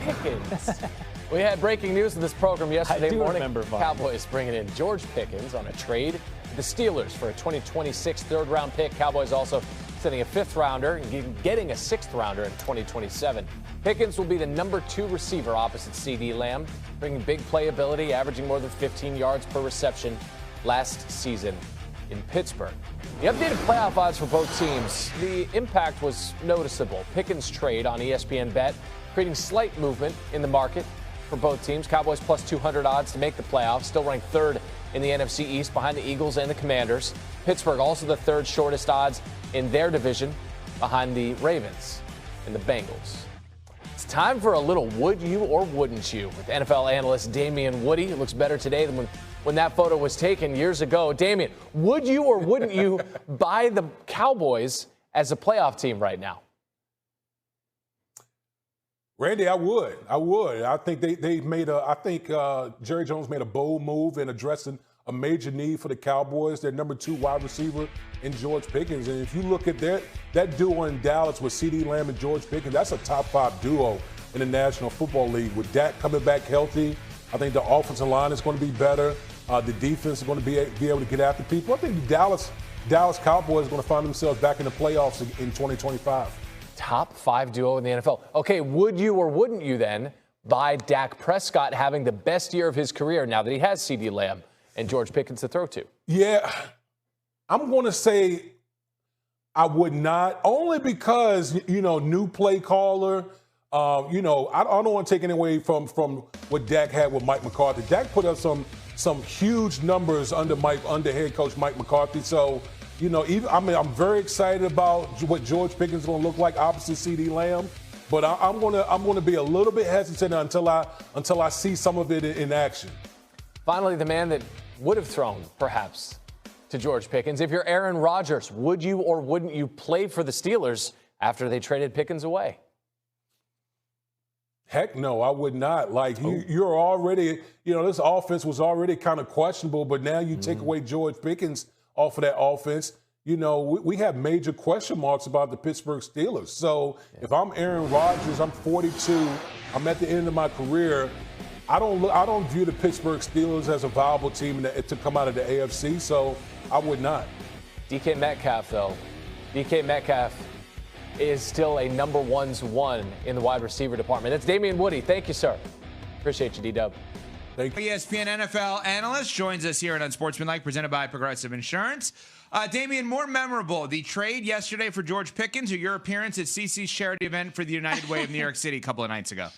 Lamb-Pickens. We had breaking news in this program yesterday morning. Cowboys bringing in George Pickens on a trade with the Steelers for a 2026 third-round pick. Cowboys also sending a fifth-rounder and getting a sixth-rounder in 2027. Pickens will be the number 2 receiver opposite C.D. Lamb, bringing big playability, averaging more than 15 yards per reception last season in Pittsburgh. The updated playoff odds for both teams, the impact was noticeable. Pickens trade on ESPN Bet, creating slight movement in the market for both teams. Cowboys plus 200 odds to make the playoffs, still ranked third in the NFC East behind the Eagles and the Commanders. Pittsburgh also the third shortest odds in their division behind the Ravens and the Bengals. It's time for a little would you or wouldn't you with NFL analyst Damien Woody. It looks better today than when that photo was taken years ago. Damien, would you or wouldn't you buy the Cowboys as a playoff team right now? Randy, I would. I think they made Jerry Jones made a bold move in addressing a major need for the Cowboys. Their number 2 wide receiver in George Pickens. And if you look at that duo in Dallas with C.D. Lamb and George Pickens, that's a top 5 duo in the National Football League. With Dak coming back healthy, I think the offensive line is going to be better. The defense is going to be able to get after people. I think the Dallas Cowboys are going to find themselves back in the playoffs in 2025. Top 5 duo in the NFL. Okay, would you or wouldn't you then buy Dak Prescott having the best year of his career now that he has C.D. Lamb and George Pickens to throw to? Yeah, I'm going to say I would not, only because, new play caller. I don't want to take anything away from what Dak had with Mike McCarthy. Dak put up some huge numbers under head coach Mike McCarthy. So, I'm very excited about what George Pickens is going to look like opposite C.D. Lamb. But I'm going to be a little bit hesitant until I see some of it in action. Finally, the man that would have thrown, perhaps, to George Pickens. If you're Aaron Rodgers, would you or wouldn't you play for the Steelers after they traded Pickens away? Heck no, I would not. You're already, this offense was already kind of questionable, but now you take away George Pickens off of that offense. We have major question marks about the Pittsburgh Steelers. So if I'm Aaron Rodgers, I'm 42, I'm at the end of my career. I don't view the Pittsburgh Steelers as a viable team to come out of the AFC, so I would not. DK Metcalf, though. DK Metcalf is still a number 1 in the wide receiver department. That's Damien Woody. Thank you, sir. Appreciate you, D-Dub. Thank you. ESPN NFL analyst joins us here on Unsportsmanlike, presented by Progressive Insurance. Damien, more memorable, the trade yesterday for George Pickens or your appearance at CC's charity event for the United Way of New York City a couple of nights ago?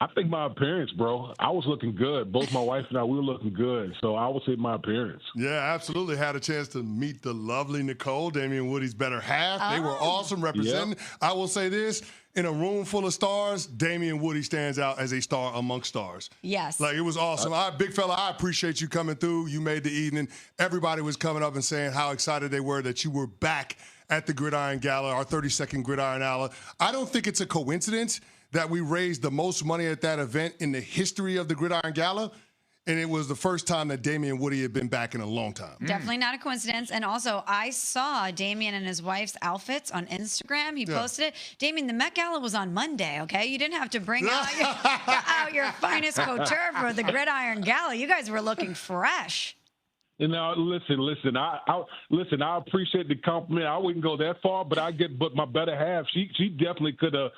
I think my appearance, bro. I was looking good. Both my wife and I, we were looking good. So I would say my appearance. Yeah, absolutely. Had a chance to meet the lovely Nicole, Damien Woody's better half. They were awesome representing. Yep. I will say this. In a room full of stars, Damien Woody stands out as a star amongst stars. Yes. It was awesome. Big fella, I appreciate you coming through. You made the evening. Everybody was coming up and saying how excited they were that you were back at the Gridiron Gala, our 32nd Gridiron Gala. I don't think it's a coincidence that we raised the most money at that event in the history of the Gridiron Gala. And it was the first time that Damien Woody had been back in a long time. Definitely not a coincidence. And also, I saw Damien and his wife's outfits on Instagram. He posted it. Damien, the Met Gala was on Monday, okay? You didn't have to bring out your finest couture for the Gridiron Gala. You guys were looking fresh. Listen. I appreciate the compliment. I wouldn't go that far, but my better half, she definitely could have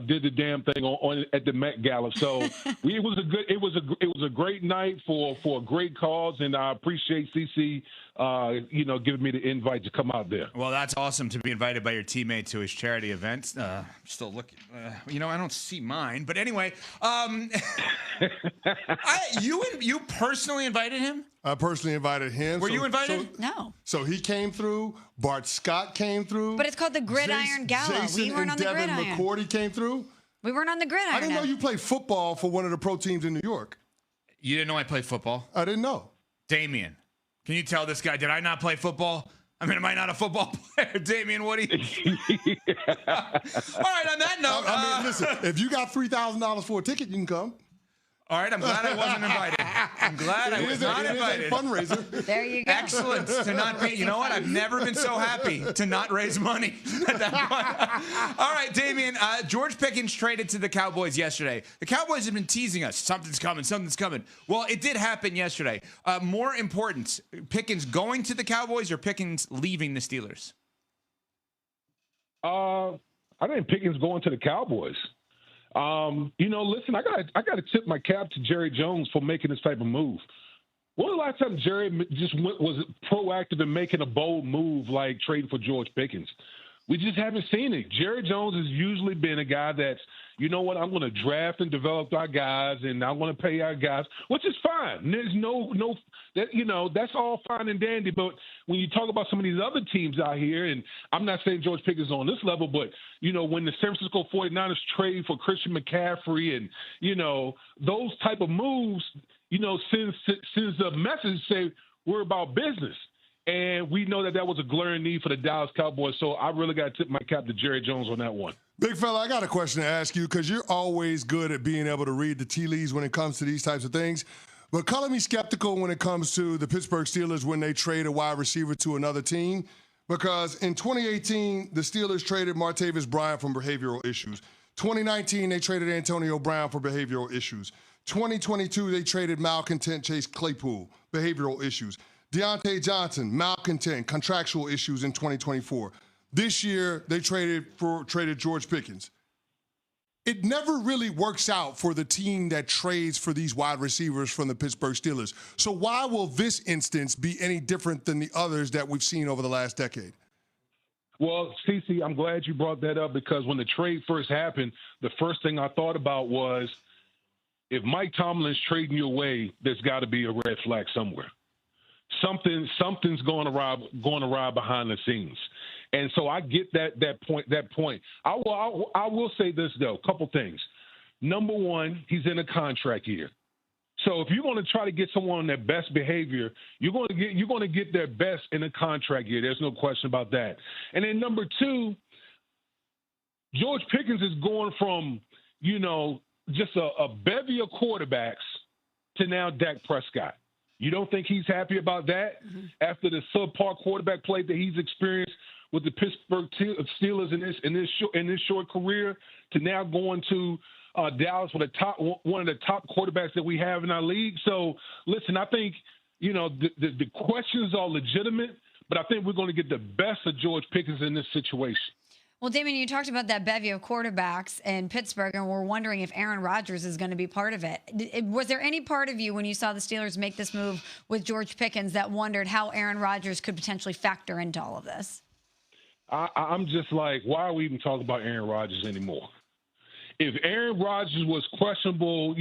did the damn thing on at the Met Gala. So it was a great night for a great cause, and I appreciate CC giving me the invite to come out there. Well, that's awesome to be invited by your teammate to his charity event. Still looking, I don't see mine, but anyway, you personally invited him? I personally invited him. Were you invited? No. So he came through. Bart Scott came through. But it's called the Gridiron Gala. We weren't on the Gridiron. Devin McCourty came through. We weren't on the Gridiron. I didn't know you played football for one of the pro teams in New York. You didn't know I played football? I didn't know. Damien, can you tell this guy, did I not play football? Am I not a football player, Damien Woody? All right, on that note. Listen, if you got $3,000 for a ticket, you can come. All right, I'm glad I wasn't invited. I'm glad I was not invited. It is a fundraiser. There you go. Excellent to not pay. You know what? I've never been so happy to not raise money at that point. All right, Damien. George Pickens traded to the Cowboys yesterday. The Cowboys have been teasing us. Something's coming. Something's coming. Well, it did happen yesterday. More important, Pickens going to the Cowboys or Pickens leaving the Steelers? I think Pickens going to the Cowboys. Listen, I got to tip my cap to Jerry Jones for making this type of move. When was the last time Jerry was proactive in making a bold move like trading for George Pickens? We just haven't seen it. Jerry Jones has usually been a guy that's, you know what, I'm going to draft and develop our guys, and I'm going to pay our guys, which is fine. There's that's all fine and dandy. But when you talk about some of these other teams out here, and I'm not saying George Pickens is on this level, but, when the San Francisco 49ers trade for Christian McCaffrey and, those type of moves, since the message say we're about business. And we know that was a glaring need for the Dallas Cowboys. So I really got to tip my cap to Jerry Jones on that one. Big fella, I got a question to ask you because you're always good at being able to read the tea leaves when it comes to these types of things. But color me skeptical when it comes to the Pittsburgh Steelers when they trade a wide receiver to another team. Because in 2018, the Steelers traded Martavis Bryant from behavioral issues. 2019, they traded Antonio Brown for behavioral issues. 2022, they traded malcontent Chase Claypool, behavioral issues. Deontay Johnson, malcontent, contractual issues in 2024. This year, they traded George Pickens. It never really works out for the team that trades for these wide receivers from the Pittsburgh Steelers. So why will this instance be any different than the others that we've seen over the last decade? Well, Cece, I'm glad you brought that up because when the trade first happened, the first thing I thought about was if Mike Tomlin's trading you away, there's got to be a red flag somewhere. Something's going awry behind the scenes, and so I get that point. I will say this though, a couple things. Number one, he's in a contract year, so if you're going to try to get someone on their best behavior, you're going to get their best in a contract year. There's no question about that. And then number two, George Pickens is going from just a bevy of quarterbacks to now Dak Prescott. You don't think he's happy about that after the subpar quarterback play that he's experienced with the Pittsburgh Steelers in this short career to now going to Dallas for one of the top quarterbacks that we have in our league? So, listen, I think, the questions are legitimate, but I think we're going to get the best of George Pickens in this situation. Well, Damien, you talked about that bevy of quarterbacks in Pittsburgh, and we're wondering if Aaron Rodgers is going to be part of it. Was there any part of you when you saw the Steelers make this move with George Pickens that wondered how Aaron Rodgers could potentially factor into all of this? I'm just like, why are we even talking about Aaron Rodgers anymore? If Aaron Rodgers was questionable,